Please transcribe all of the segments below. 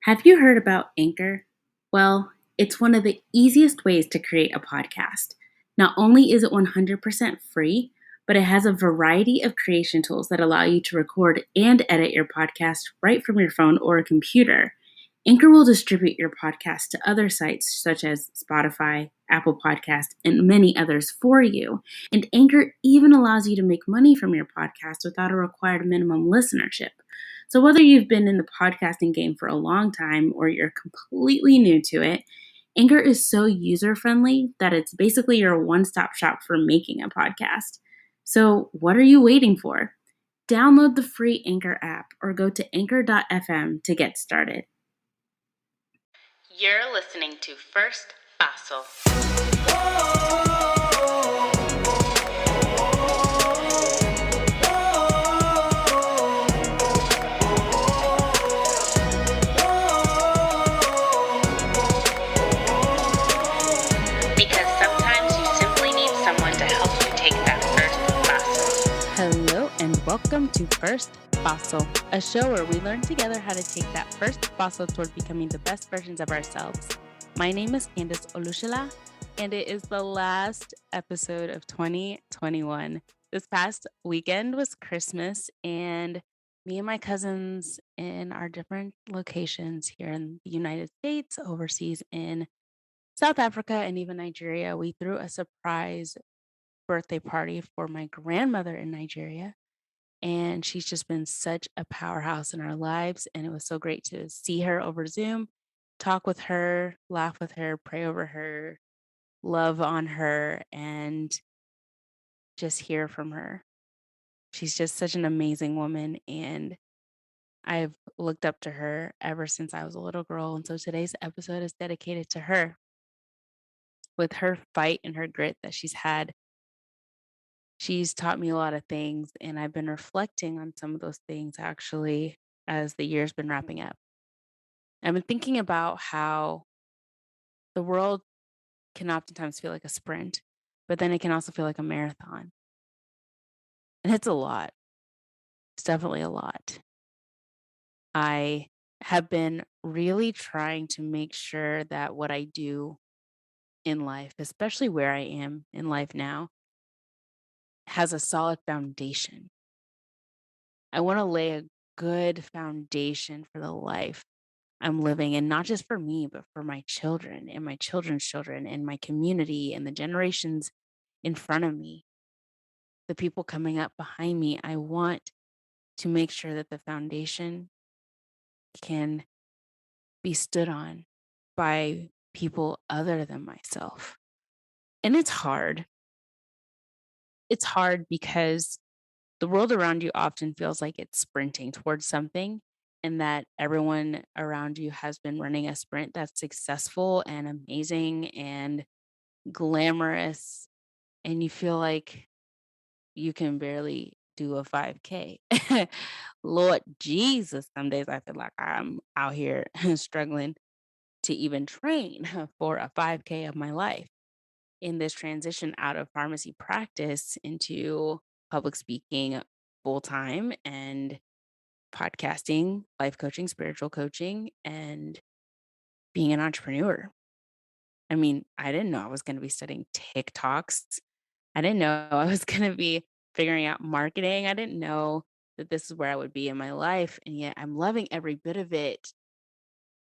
Have you heard about Anchor? Well, it's one of the easiest ways to create a podcast. Not only is it 100% free, but it has a variety of creation tools that allow you to record and edit your podcast right from your phone or a computer. Anchor will distribute your podcast to other sites such as Spotify, Apple Podcast, and many others for you. And Anchor even allows you to make money from your podcast without a required minimum listenership. So whether you've been in the podcasting game for a long time or you're completely new to it, Anchor is so user-friendly that it's basically your one-stop shop for making a podcast. So what are you waiting for? Download the free Anchor app or go to anchor.fm to get started. You're listening to First Fossil. Because sometimes you simply need someone to help you take that first fossil. Hello and welcome to First Fossil, a show where we learn together how to take that first fossil toward becoming the best versions of ourselves. My name is Candace Olushala, and it is the last episode of 2021. This past weekend was Christmas, and me and my cousins in our different locations here in the United States, overseas in South Africa, and even Nigeria, we threw a surprise birthday party for my grandmother in Nigeria. And she's just been such a powerhouse in our lives. And it was so great to see her over Zoom, talk with her, laugh with her, pray over her, love on her, and just hear from her. She's just such an amazing woman. And I've looked up to her ever since I was a little girl. And so today's episode is dedicated to her. With her fight and her grit that she's had, she's taught me a lot of things. And I've been reflecting on some of those things actually as the year's been wrapping up. I've been thinking about how the world can oftentimes feel like a sprint, but then it can also feel like a marathon. And it's a lot. It's definitely a lot. I have been really trying to make sure that what I do in life, especially where I am in life now, has a solid foundation. I want to lay a good foundation for the life I'm living, and not just for me, but for my children and my children's children and my community and the generations in front of me, the people coming up behind me. I want to make sure that the foundation can be stood on by people other than myself. And it's hard. It's hard because the world around you often feels like it's sprinting towards something, and that everyone around you has been running a sprint that's successful and amazing and glamorous. And you feel like you can barely do a 5K. Lord Jesus, some days I feel like I'm out here struggling to even train for a 5K of my life in this transition out of pharmacy practice into public speaking full time and podcasting, life coaching, spiritual coaching, and being an entrepreneur. I mean, I didn't know I was going to be studying TikToks. I didn't know I was going to be figuring out marketing. I didn't know that this is where I would be in my life. And yet I'm loving every bit of it,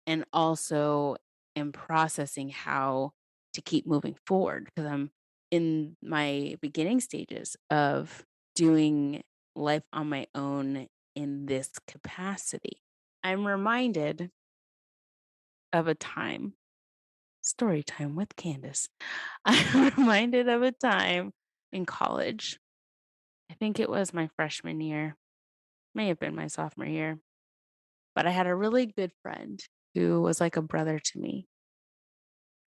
and also am processing how to keep moving forward because I'm in my beginning stages of doing life on my own in this capacity. I'm reminded of a time, story time with Candace. I'm reminded of a time in college. I think it was my freshman year, may have been my sophomore year, but I had a really good friend who was like a brother to me.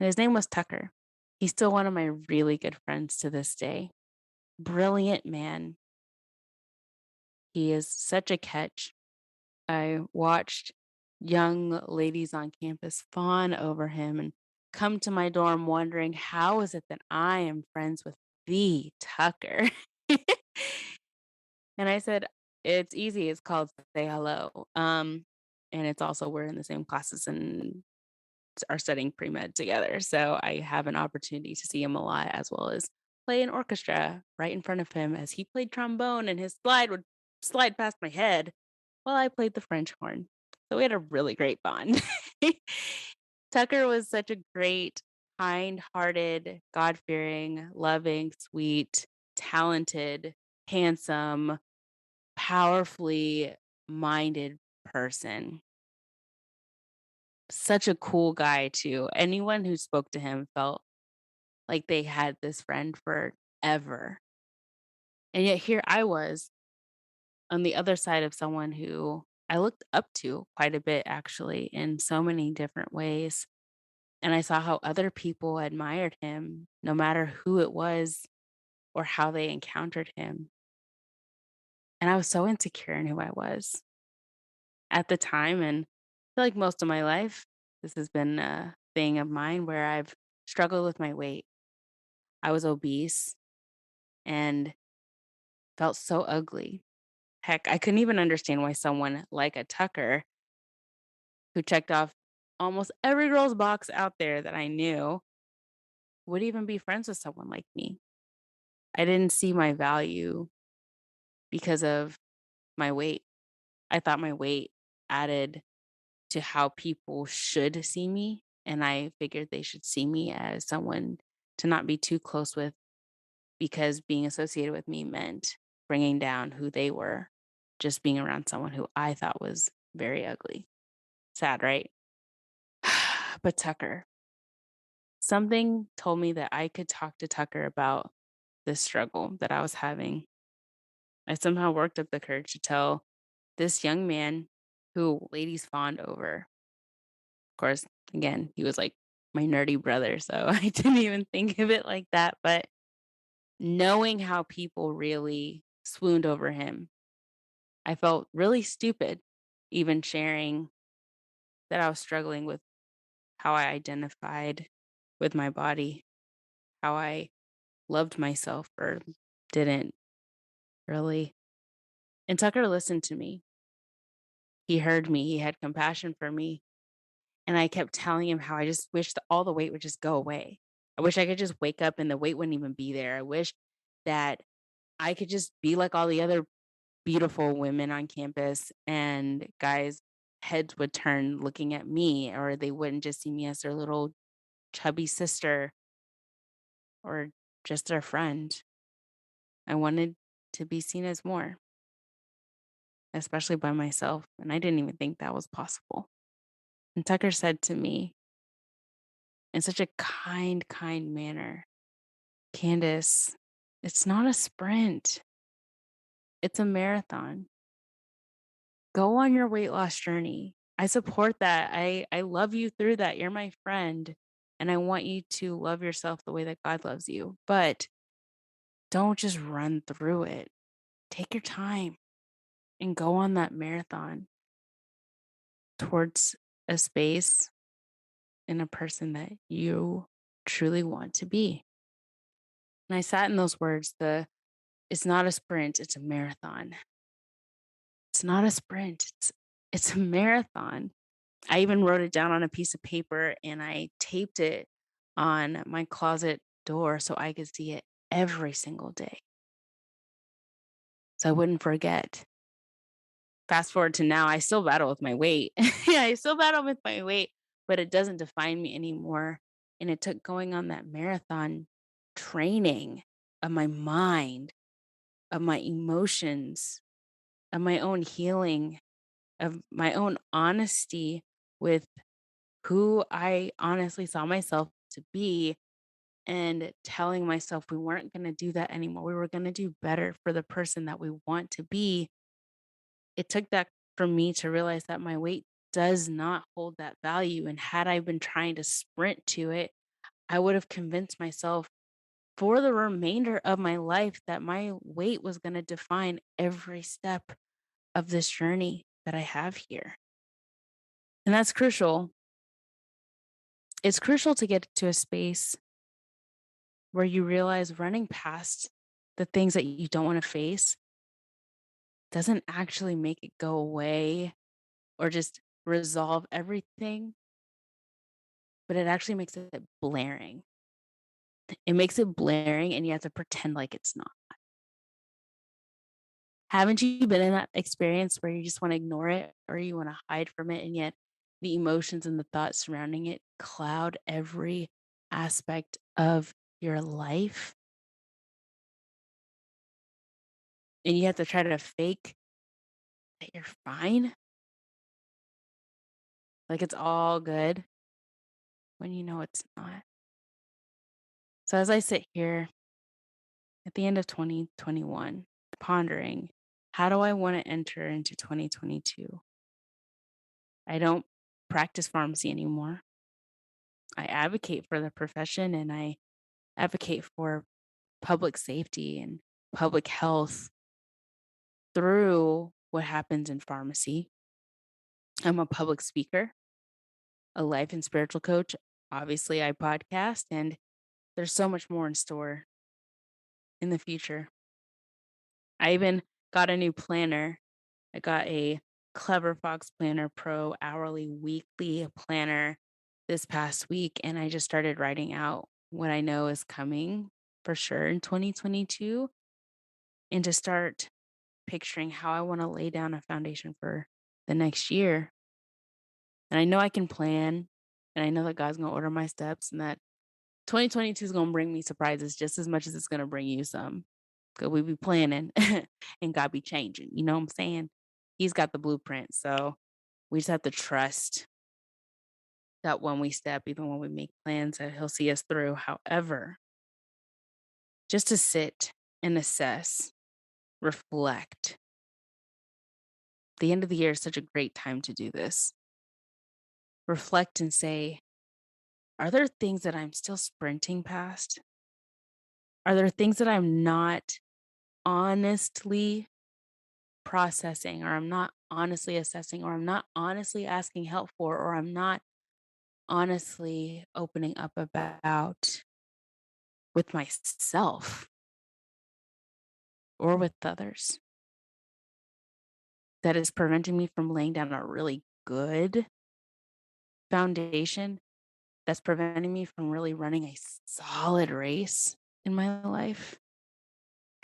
And his name was Tucker. He's still one of my really good friends to this day. Brilliant man. He is such a catch. I watched young ladies on campus fawn over him and come to my dorm wondering how is it that I am friends with the Tucker? And I said, it's easy. It's called say hello. And it's also we're in the same classes and are studying pre-med together. So I have an opportunity to see him a lot as well as play an orchestra right in front of him as he played trombone and his slide would slide past my head while I played the French horn. So we had a really great bond. Tucker was such a great, kind-hearted, God-fearing, loving, sweet, talented, handsome, powerfully minded person. Such a cool guy too. Anyone who spoke to him felt like they had this friend forever. And yet here I was on the other side of someone who I looked up to quite a bit actually in so many different ways. And I saw how other people admired him, no matter who it was or how they encountered him. And I was so insecure in who I was at the time. And I feel like most of my life, this has been a thing of mine where I've struggled with my weight. I was obese and felt so ugly. Heck, I couldn't even understand why someone like a Tucker, who checked off almost every girl's box out there that I knew, would even be friends with someone like me. I didn't see my value because of my weight. I thought my weight added to how people should see me. And I figured they should see me as someone to not be too close with because being associated with me meant bringing down who they were, just being around someone who I thought was very ugly. Sad, right? But Tucker, something told me that I could talk to Tucker about this struggle that I was having. I somehow worked up the courage to tell this young man who ladies fawned over. Of course, again, he was like my nerdy brother, so I didn't even think of it like that. But knowing how people really swooned over him, I felt really stupid even sharing that I was struggling with how I identified with my body, how I loved myself or didn't really. And Tucker listened to me. He heard me, he had compassion for me. And I kept telling him how I just wish that all the weight would just go away. I wish I could just wake up and the weight wouldn't even be there. I wish that I could just be like all the other beautiful women on campus and guys' heads would turn looking at me, or they wouldn't just see me as their little chubby sister or just their friend. I wanted to be seen as more, especially by myself. And I didn't even think that was possible. And Tucker said to me in such a kind manner, Candace, it's not a sprint, it's a marathon. Go on your weight loss journey. I support that. I love you through that. You're my friend. And I want you to love yourself the way that God loves you. But don't just run through it. Take your time and go on that marathon towards a space and a person that you truly want to be. And I sat in those words, it's not a sprint, it's a marathon. It's not a sprint, it's a marathon. I even wrote it down on a piece of paper and I taped it on my closet door so I could see it every single day. So I wouldn't forget. Fast forward to now, I still battle with my weight. Yeah, I still battle with my weight, but it doesn't define me anymore. And it took going on that marathon training of my mind, of my emotions, of my own healing, of my own honesty with who I honestly saw myself to be, and telling myself we weren't going to do that anymore. We were going to do better for the person that we want to be. It took that for me to realize that my weight does not hold that value. And had I been trying to sprint to it, I would have convinced myself for the remainder of my life that my weight was going to define every step of this journey that I have here. And that's crucial. It's crucial to get to a space where you realize running past the things that you don't want to face doesn't actually make it go away or just resolve everything, but it actually makes it blaring. It makes it blaring and you have to pretend like it's not. Haven't you been in that experience where you just wanna ignore it or you wanna hide from it, and yet the emotions and the thoughts surrounding it cloud every aspect of your life, and you have to try to fake that you're fine, like it's all good, when you know it's not. So as I sit here at the end of 2021, pondering, how do I wanna enter into 2022? I don't practice pharmacy anymore. I advocate for the profession and I advocate for public safety and public health through what happens in pharmacy. I'm a public speaker, a life and spiritual coach. Obviously, I podcast, and there's so much more in store in the future. I even got a new planner. I got a Clever Fox Planner Pro hourly, weekly planner this past week, and I just started writing out what I know is coming for sure in 2022 and to start picturing how I wanna lay down a foundation for the next year. And I know I can plan, and I know that God's gonna order my steps and that 2022 is gonna bring me surprises just as much as it's gonna bring you some. 'Cause we be planning and God be changing, you know what I'm saying? He's got the blueprint, so we just have to trust that when we step, even when we make plans, that He'll see us through. However, just to sit and assess, reflect. The end of the year is such a great time to do this. Reflect and say, are there things that I'm still sprinting past? Are there things that I'm not honestly processing, or I'm not honestly assessing, or I'm not honestly asking help for, or I'm not honestly opening up about with myself or with others that is preventing me from laying down a really good foundation that's preventing me from really running a solid race in my life?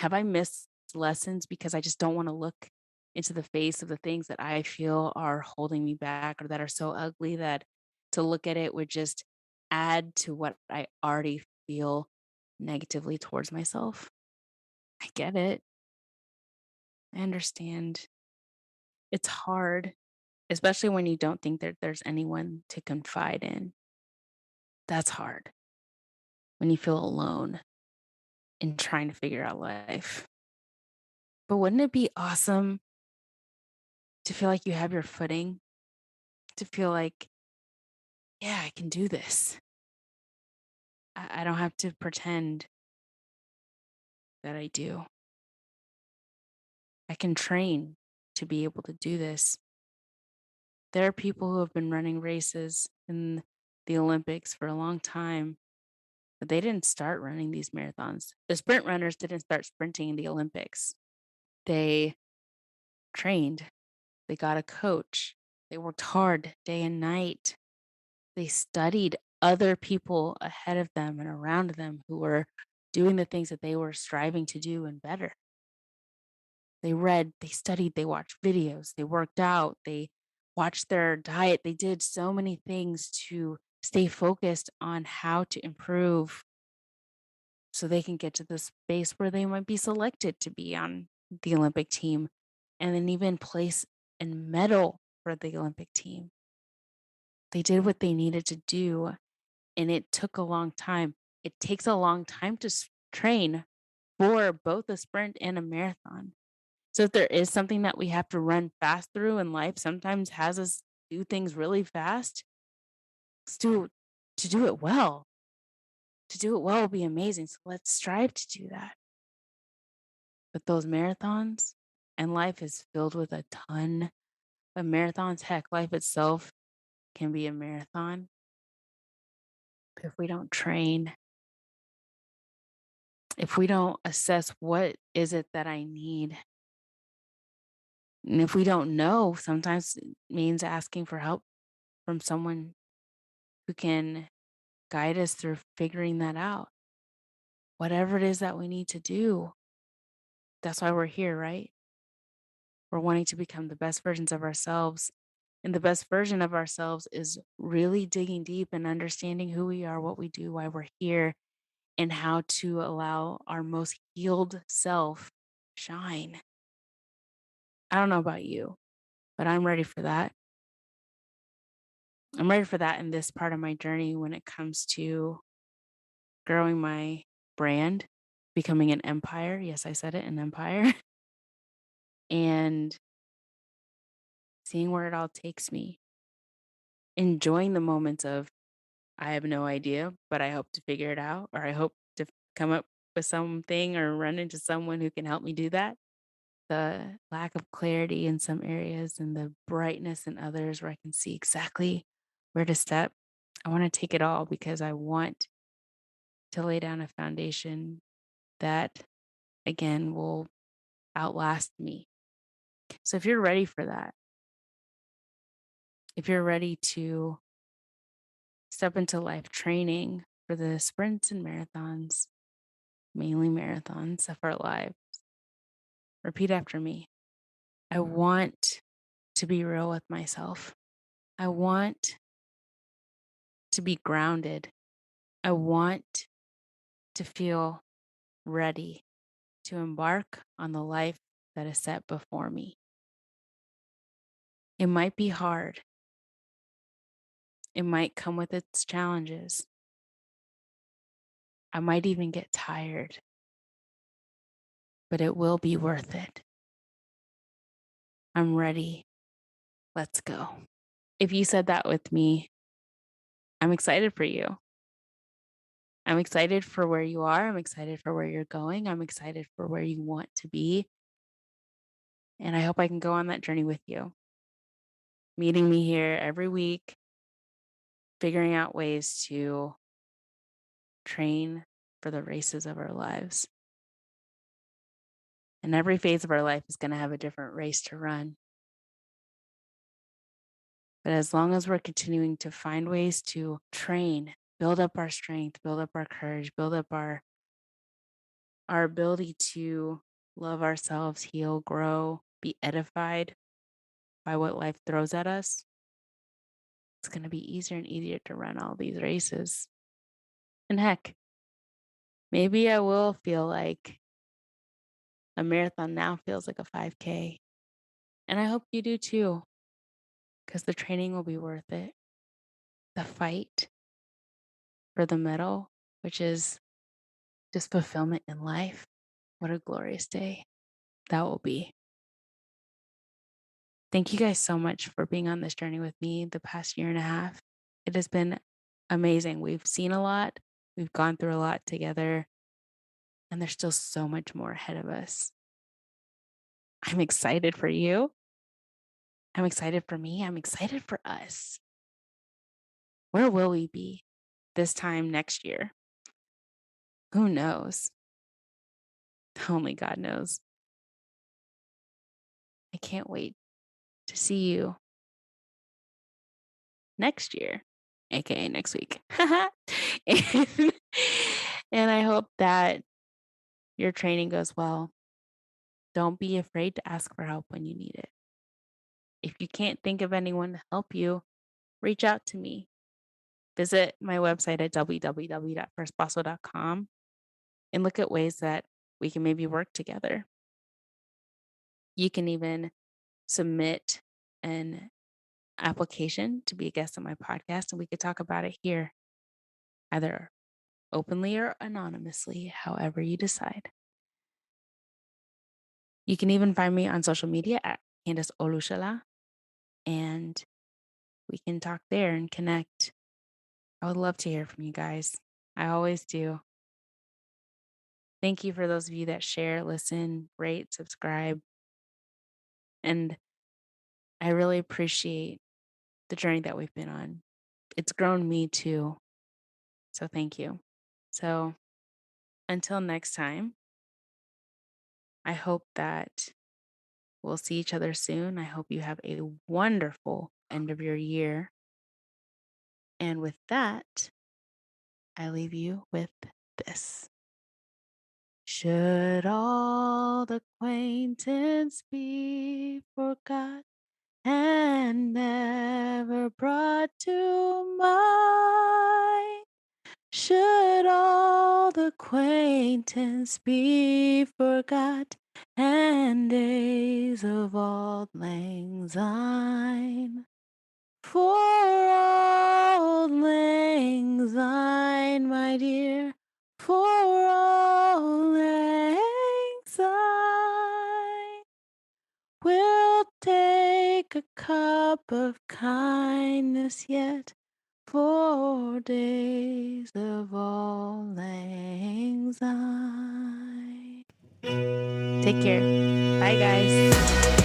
Have I missed lessons because I just don't wanna look into the face of the things that I feel are holding me back or that are so ugly that to look at it would just add to what I already feel negatively towards myself? I get it. I understand. It's hard, especially when you don't think that there's anyone to confide in. That's hard when you feel alone in trying to figure out life. But wouldn't it be awesome to feel like you have your footing? To feel like, yeah, I can do this. I don't have to pretend that I do. I can train to be able to do this. There are people who have been running races in the Olympics for a long time, but they didn't start running these marathons. The sprint runners didn't start sprinting in the Olympics. They trained, they got a coach, they worked hard day and night. They studied other people ahead of them and around them who were doing the things that they were striving to do and better. They read, they studied, they watched videos, they worked out, they watched their diet. They did so many things to stay focused on how to improve so they can get to the space where they might be selected to be on the Olympic team and then even place and medal for the Olympic team. They did what they needed to do, and it took a long time. It takes a long time to train for both a sprint and a marathon. So if there is something that we have to run fast through in life, sometimes has us do things really fast, let's do to do it well. To do it well will be amazing. So let's strive to do that. But those marathons and life is filled with a ton of marathons. Heck, life itself can be a marathon. But if we don't train, if we don't assess what is it that I need And if we don't know, sometimes it means asking for help from someone who can guide us through figuring that out. Whatever it is that we need to do, that's why we're here, right? We're wanting to become the best versions of ourselves. And the best version of ourselves is really digging deep and understanding who we are, what we do, why we're here, and how to allow our most healed self shine. I don't know about you, but I'm ready for that. I'm ready for that in this part of my journey when it comes to growing my brand, becoming an empire. Yes, I said it, an empire, and seeing where it all takes me, enjoying the moments of, I have no idea, but I hope to figure it out, or I hope to come up with something or run into someone who can help me do that. The lack of clarity in some areas and the brightness in others where I can see exactly where to step. I want to take it all because I want to lay down a foundation that, again, will outlast me. So if you're ready for that, if you're ready to step into life training for the sprints and marathons, mainly marathons of our life, repeat after me. I want to be real with myself. I want to be grounded. I want to feel ready to embark on the life that is set before me. It might be hard. It might come with its challenges. I might even get tired, but it will be worth it. I'm ready. Let's go. If you said that with me, I'm excited for you. I'm excited for where you are. I'm excited for where you're going. I'm excited for where you want to be. And I hope I can go on that journey with you, meeting me here every week, figuring out ways to train for the races of our lives. And every phase of our life is going to have a different race to run. But as long as we're continuing to find ways to train, build up our strength, build up our courage, build up our ability to love ourselves, heal, grow, be edified by what life throws at us, it's going to be easier and easier to run all these races. And heck, maybe I will feel like a marathon now feels like a 5K. And I hope you do too, because the training will be worth it. The fight for the medal, which is just fulfillment in life. What a glorious day that will be. Thank you guys so much for being on this journey with me the past year and a half. It has been amazing. We've seen a lot, we've gone through a lot together, and there's still so much more ahead of us. I'm excited for you. I'm excited for me. I'm excited for us. Where will we be this time next year? Who knows? Only God knows. I can't wait to see you next year, aka next week. and, and I hope that your training goes well. Don't be afraid to ask for help when you need it. If you can't think of anyone to help you, reach out to me. Visit my website at www.firstpaso.com and look at ways that we can maybe work together. You can even submit an application to be a guest on my podcast, and we could talk about it here, either openly or anonymously, however you decide. You can even find me on social media at Candace Olushala, and we can talk there and connect. I would love to hear from you guys. I always do. Thank you for those of you that share, listen, rate, subscribe. And I really appreciate the journey that we've been on. It's grown me too. So thank you. So until next time, I hope that We'll see each other soon. I hope you have a wonderful end of your year. And with that, I leave you with this. Should all acquaintance be forgot and never brought to mind? Should all acquaintance be forgot and days of auld lang syne? For auld lang syne, my dear, for auld lang syne, we'll take a cup of kindness yet for days of auld lang syne. Take care. Bye, guys.